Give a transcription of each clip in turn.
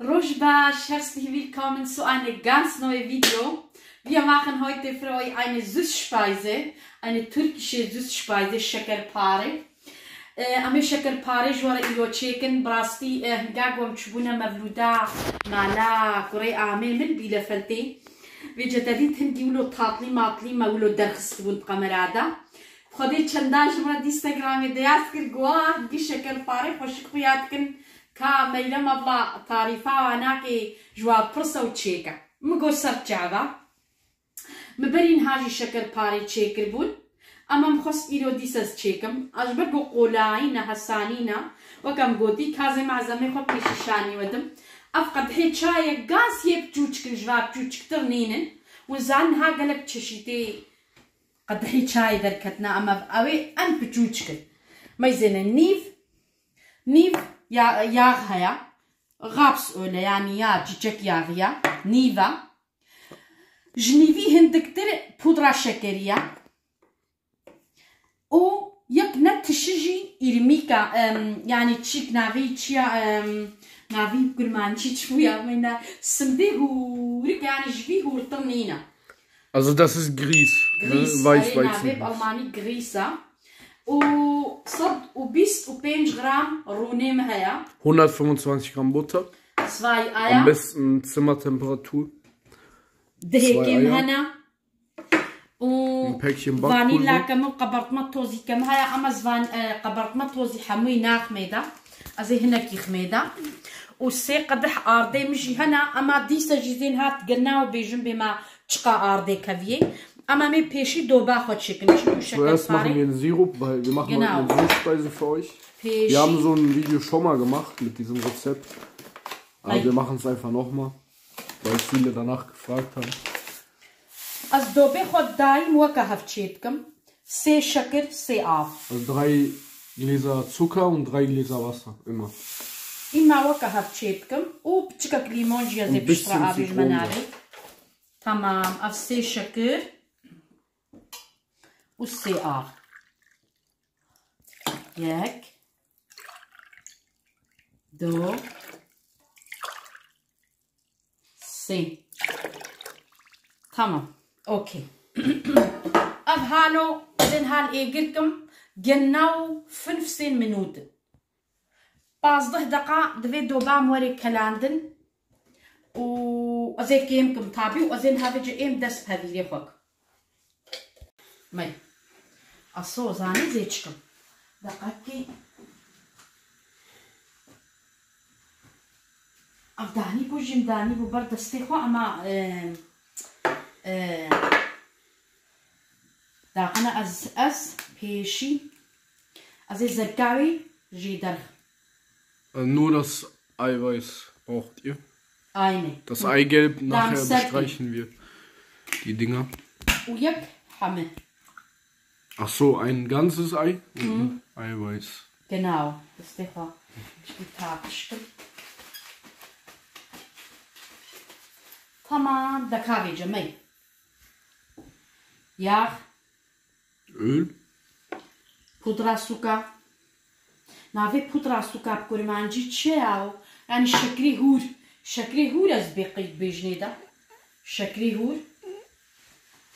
Rojbash, herzlich willkommen zu einem ganz neuen Video. Wir machen heute für euch eine Süßspeise, eine türkische Süßspeise, Şekerpare. Ami Şekerpare جوار إلو تشيكن براستي هنقاقوم تشبونا مبلودا مالا كوري آمي من بيلا فلتي فيجتاديت هندي ولو تاطلي ماطلي ما ولو درخست بون قمرادا خدي چندان جمرا دي انستغرامي دياس كر گواه دي Şekerpare خوشك خوياتكن كا ميلا مبلا تعريفا واناكي جواب برسا و تشيكا مگو سر جعبا مبرين هاجي Şekerpare تشيكر بون اما مخص إيرو ديساز تشيكم أجبرقو قولاينا هسانينا وكم قوتي كازي معزمي خب بيشيشاني ودم أفقد حيت شاية قاس يب جوجك جواب جوجك ترنينن وزعنها قلب تششيتي قد حيت شاية دركتنا أما أوي أن بجوجك ما يزين نيف ياغهيا غابس أولا يعني يا جيجك ياغيا نيفا جنيفي هندكتر بودرة شكرية او يك نتشجي إرميكا يعني تشيك نافي تشيا نافي بكرمان تشويا من سمديه يعني جبيه الطنينة. Also das ist Grieß, Grieß, Weißweizen. نافي بألماني Grießa وصد وبيست وبينج غرام رونيم هيا 125 Gramm Butter. 2 Eier. Am besten Zimmertemperatur. دهيكم هنا. Ein Päckchen فانيلا Backpulver. كم قبرت ما توزي كم هاي أمازون قبرت ما توزي حموي ناخ ميدا أزي هنا كيخ ميدا وسي قدح آردي مجي هنا أما ديسا جيزين هات قلنا وبيجن بما تشقى آردي كافيه أما مي بيشي دوبا خد شكل Zuerst machen wir einen Sirup, weil wir machen heute eine Süßspeise für euch. Peshi. Wir haben so ein Video schon mal gemacht mit diesem Rezept. Aber wir machen es einfach nochmal, weil viele danach gefragt haben. از دوبه خود دایم وکه هفچیتکم سه شکر سه آب Also 3 Gläser Zucker und 3 Gläser Wasser, immer. إما وكه هفچیتکم و بچکک لیمون جیازه بشتر آبی المنابي تمام اف سه شکر و سه آب یک دو سه تمام اوكي اب هانو زين هان ايجركم جناو 15 minuten باز 10 دقائق دوي دوبا موري كلاندن و ازي كيمكم تابي وازين هذا جيم دس هذه لي خوك ماي اصو زاني زيتشكم دقاقي ابداني بوجيم داني ببرد استيخو اما da أنا أز بيشي أز زرقاوي جيدر. Nur das Eiweiß braucht ihr. Eine. Das Eigelb nachher bestreichen wir die Dinger. ويك حمى. Ach so, ein ganzes Ei und Eiweiß. Genau. Das ist der Tagstück. تمام ده كافي جميل. Yağ, Öl, pudra suka. نافي pudra suka بكرمانجي تشاو يعني شكري هور از بقيت بجنيدا شكري هور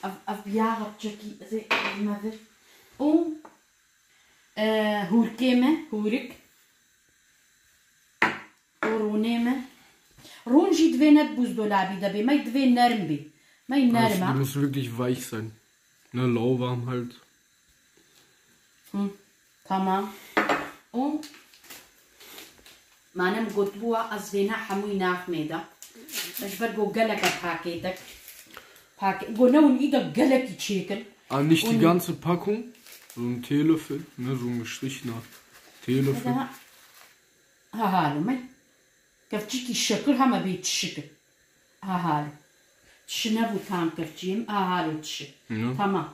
اف بياغ بجكي زي ماذا او هور كيمه هورك ورونيمه رونجي دوينت بوز دولابي دبي ما يدوين نرم بي ما ينرمه. Die muss wirklich weich sein. Ne, lauwarm halt. تمام. و مانم قطبوها أزينا حموي ناخ ميدا. أجبر جو قلقة باكيتك. قنون إيدا قلقة تشيكن. Ah, nicht die ganze Packung. So ein Teelöffel, ne, so ein gestrichener Teelöffel. هالو مي. كفتشيكي الشكر هما بيت الشكر. هالو. تشنبو تام كفتشيم. هالو تش. تمام.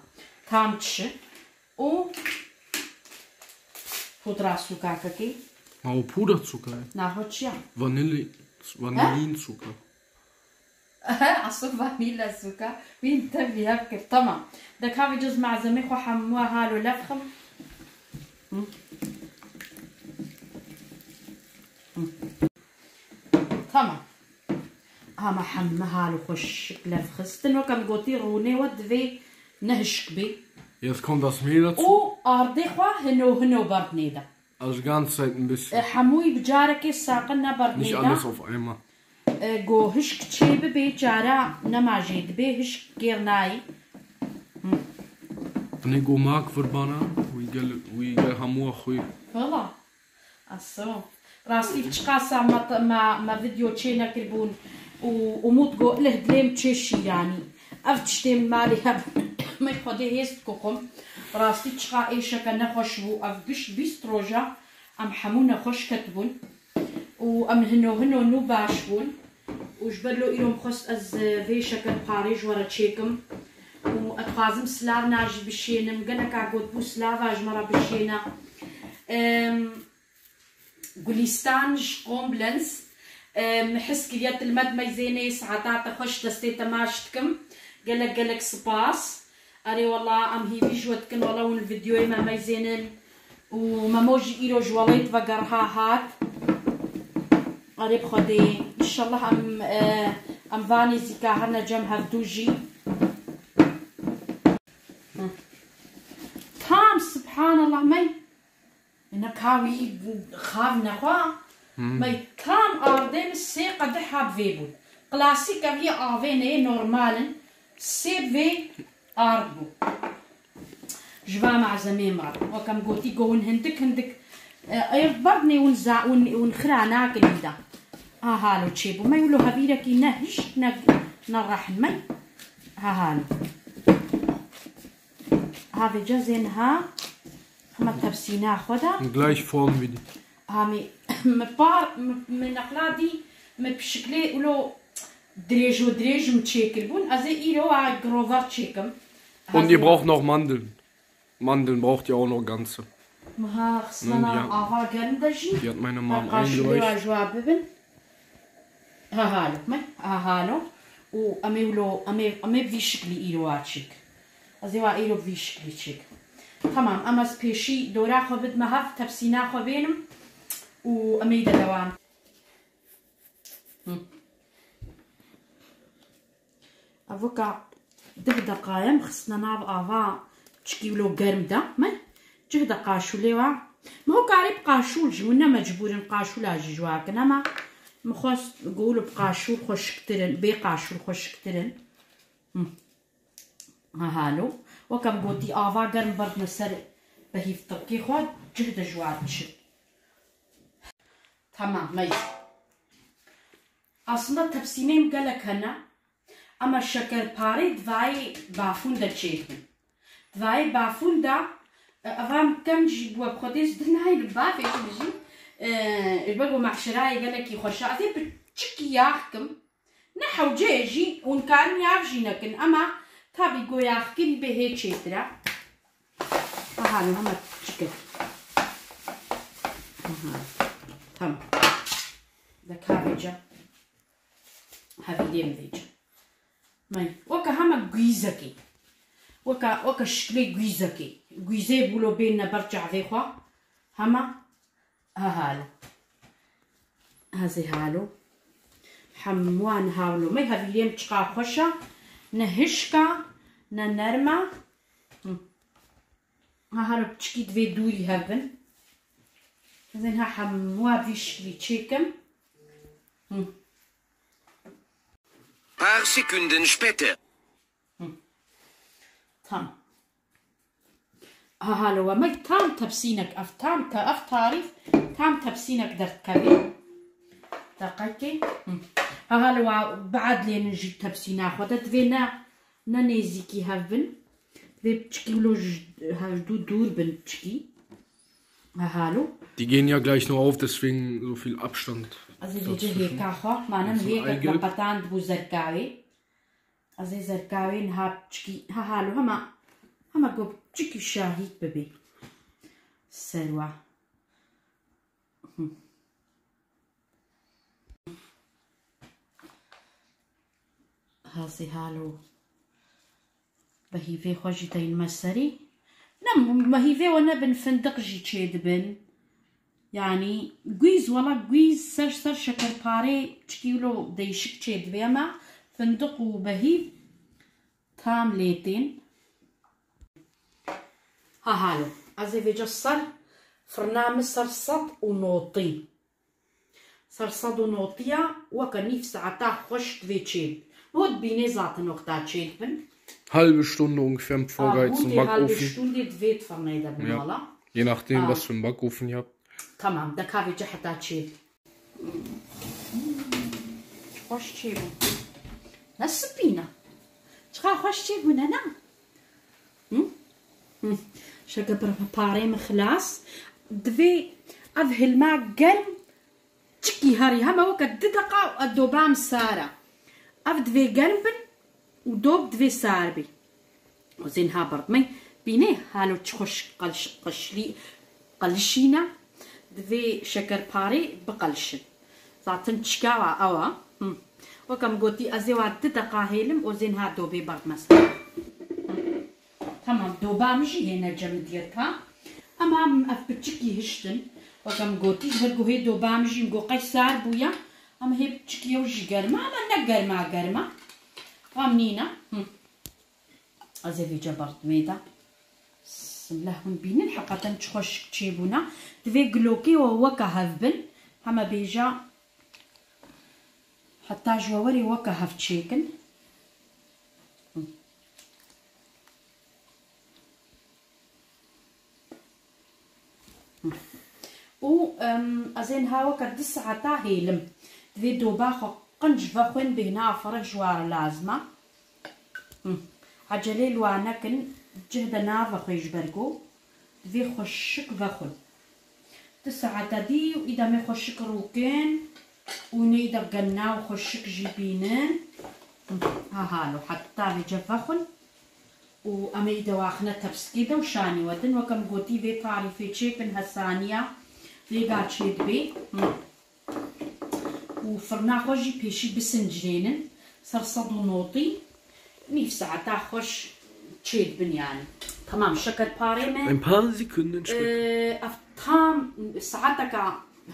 تام تش. و pudra suka kaki. Oh, Puderzucker. Na, hotja. Vanillinzucker. أصل فانيلا سكر وين تبي هكذا تمام. ده كافي جزء مع زميخ وحموها هالو لفخم. تمام. هما حم هالو خوش كلاف خستن وكم قوتي روني ودفي نهشك بي. Jetzt kommt das Mehl dazu. وأرضي خوا هنو بردنيدا. Also die ganze Zeit ein bisschen. حموي بجارك ساقنا بردنيدا. Nicht alles auf einmal. جو هشك تشيب بي جارا نماجيد بي هشك كيرناي. نيجو معك فربانا ويجل همو أخوي. والله. أصلا. راسي تشقاسا ما فيديو تشينا كربون وموت جو له دليم تشيشي يعني. أفتشتم مالي ما يخدي هيست كوكم. راسي تشقا إيشا كنا خوشبو أفقش بيستروجا أم حمونا خوش كتبون. وأم هنو نوباشبون. وجبلو إلهم خص أز فيشا كان باريج ورا تشيكم. وأتخازم سلاف ناجي بشينم قلك عقود بو سلافاج مرة بشينا قوليستانج قومبلنس محس كليات المد ميزيني ساعات تخش دستي تماشتكم قلك سباس أري والله أم هي فيجوتكن والله والفيديو ما ميزينن وما موجي إيرو جواليت وقرها هات أري بخدي إن شاء الله أم فاني زيكا هرنا جمها بدوجي تام سبحان الله مي إنك هاوي خاف نخوا مي تام أردن السي قد حاب فيبول كلاسيك هي أفيني نورمالن سي في أردو جوا مع زمين مر وكم قوتي قون هندك يربطني ونخرع ناكل دا هالو تشيبو ما يقولوا هبيلك نهش نرح مي هالو هذا جزنها هم تبسينا خدا gleich form wie die هامي من أقلادي بشكل ولو دريج متشكل بون أزي إيرو عجروفر تشيكم und ihr braucht noch Mandeln braucht ihr auch noch ganze ما خصنا أفا جندجي die hat meine Mom eingereicht هالو ما هالو وأمي بشكل إيرو عشيك أزي وإيرو بشكل تشيك تمام أما سبيشي دورا خبد مهف تبسينا خبينم وأميدا دوام أفوكا دقايم خصنا ناب أفا تشكيولو قرم دا ما جهد قاشو ليوا ما هو قارب قاشو جونا مجبورين قاشو لاجي جواكنا ما مخص نقولو بقاشو خوش كترن بقاشو خوش كترن هالو وكم قوتي آفا قرم برد نسر بهيف طبكي خواد جهد جوار تشد تمام ميز أصلا تبسينيم قالك هنا أما الشكل باري دواي بافون دا تشيكن دواي بافون دا أفهم كم جيبوا بخديس دناي البافي تجي البقوا مع شراي قالك يخش عزي بتشكي ياحكم نحو جيجي ونكان يافجي نكن أما تابي قوياخ كل بهي تشيترا هانو هما تشكل تمام داك هافيجا هافيديم فيجا ماي وكا هما قويزكي وكا شكلي قويزكي قويزي بولو بيننا برجع ذيخوا هما هالو هازي هالو حموان هاولو ماي هافيديم تشقا خوشا نهشكا ننرما هالو بتشكي دوي دوري هبن زين ها حموا بيشكلي تشيكم Paar Sekunden später. تام هالو ما تام تبسينك تام تعرف تام تبسينك درت كذي دقيقة هالو بعد لين نجي تبسينا خدت فينا ننزيكي هفن بتشكي ولو هجدو دور بنتشكي هالو die gehen ja gleich noch auf deswegen so viel Abstand أزي هيك أخو معنا هيك لقطان بو زرقاوي أزي زرقاوي نهاب تشكي هالو هما قو تشكي شاهيد ببي سروة هاسي هالو بهيفي خوجي تاين مسري نم بهيفي وانا بن فندق جي تشيد بن يعني جويز والله جويز سر شكر باري تشكيلو ديشك تشيد بيما فندق وبهيب تام ليتين هالو ازي في جسر فرنامج صرصد ونوطي صرصد ونوطيا وكنيف ساعتا خوش في تشيد هود بيني زاتن وقتا تشيد بن Halbe Stunde ungefähr im vorgeheizten Backofen. Halbe Stunde دويت فرنيدا بن والله. Je nachdem, was für einen Backofen ihr habt. تمام ده كافي جا حتى تشيل خوش تشيبو نسبينا شخا خوش تشيبو هنا شكا برباري مخلاص دوي اذهل الماء قلم تشكي هاري هما وكا دقة الدوبام سارة اف دوي قلبن ودوب دوي ساربي وزين هابرد مي بيني هالو تخش قلشينا دوی شکر پاری بقلشن زاتن تشكاوا اوا وكم قلتي ازيوات دقة هيلم وزين ها دوبي برد مثلا تمام دوبا مجي هنا جم ديرتها اما اف بتشكي هشتن وكم قلتي هرقو هي دوبا مجي نقو قيسار بويا اما هي بتشكي وجي قرمة اما قرمة غامنينا ازي في جبرت ميدا لهون بينن حقا تخش تشيبونا دوي قلوكي وهو كهفبن هما بيجا حتى جووري وكهف تشيكن و ازين هاو كدس عطا هيلم دوي دوباخو قنج فخون بهنا فرق جوار لازمه عجلي لوانكن جهد نافا خيج برقو في خشك فخل تسعة دي وإذا ما خشك روكين ونيدا قنا وخشك جيبينين هالو حتى في جفخل وأما إذا واخنا تبسكيدا وشاني ودن وكم قوتي في تعرفي تشيكن هسانية في قاعد شيد بي وفرنا خوجي بيشي بسنجرينن صرصد ونوطي نيف ساعة خوش تشيد بن يعني تمام شكر باري من Ein paar Sekunden später. افتام ساعتك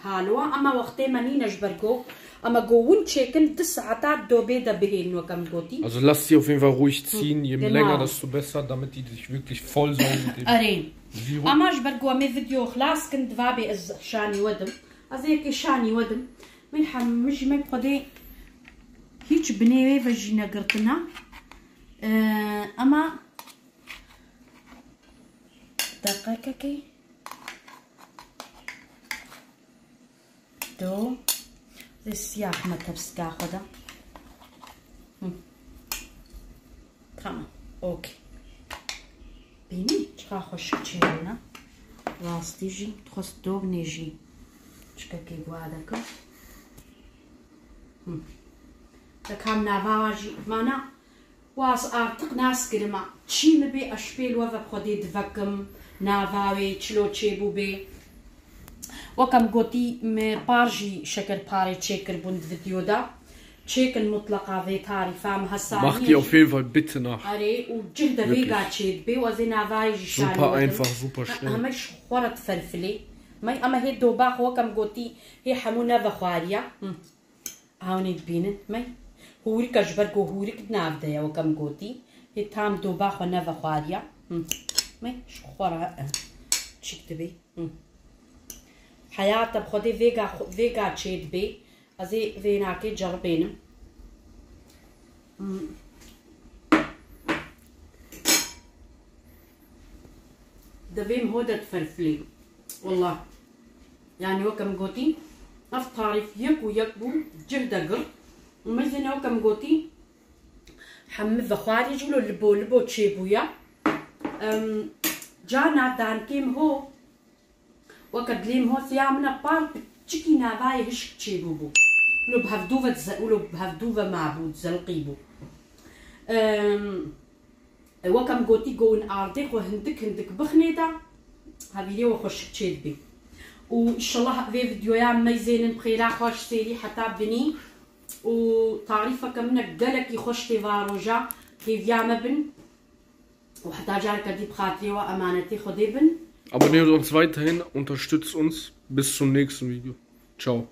هالوا اما وقتي ماني نجبركو اما جوون تشيكن تسعة دوبي دا بهين وكم قوتي. Also lasst sie auf jeden Fall ruhig ziehen, je länger desto besser, damit die sich wirklich vollsaugen mit dem Sirup. اما جبركو امي فيديو خلاص كنت فابي از شاني ودم ازيك شاني ودم من حمج من قدي هيك بنيوي فجينا قرتنا اما دقيقة دو زي السياح ما تبسكا خدا تمام اوكي بيني شخا خوش تشيرونا راستي جي تخص دوب نيجي شكا كي قوادكو تكام نافاجي مانا واس ارتق ناس كرما تشي مبي اشبيل وفا بخدي دفكم نافاوي تشلو تشيبو بي وكم قوتي بارجي شكر باري تشيكر بند فيديو دا تشيكن مطلقة في تاري فام هساني Macht ihr auf jeden Fall bitte nach. اري وجهد فيغا تشيد بي وزي نافاوي جشاني Super einfach, super schnell. همش خورت فلفلي ماي اما هي دوباخ وكم قوتي هي حمونا فخاريا هاوني تبينن ماي هوريك اجبركو هوريك نافدايا وكم قوتي هي تام دوباخ ونافا خاريا ماي شخورا تشكتبي حياة بخدي فيغا تشيد بي ازي فيناكي جربينم دفيم هودا تفرفلي والله يعني وكم قوتي اف تعرف يك ويكبو جهد قر ومثلا وكم قوتي حمد فخاري جلو لبو تشيبويا جانا دان كيم هو وكدليم هو ثيامنا بار بتشكي نافاي هش تشيبوبو ولو بهفدوفة معبود زلقيبو وكم قوتي قون اردق وهندك بخنيدا هذه وخش تشيد بي وان شاء الله في فيديوهات ميزين بخيرا خوش سيري حتى بني وتعريفك منك قالك يخش تيفاروجا كيف يعمل بن وحتى جارك دي بخاطري وامانتي خدي بن Abonniert uns weiterhin, unterstützt uns. Bis zum nächsten Video. Ciao.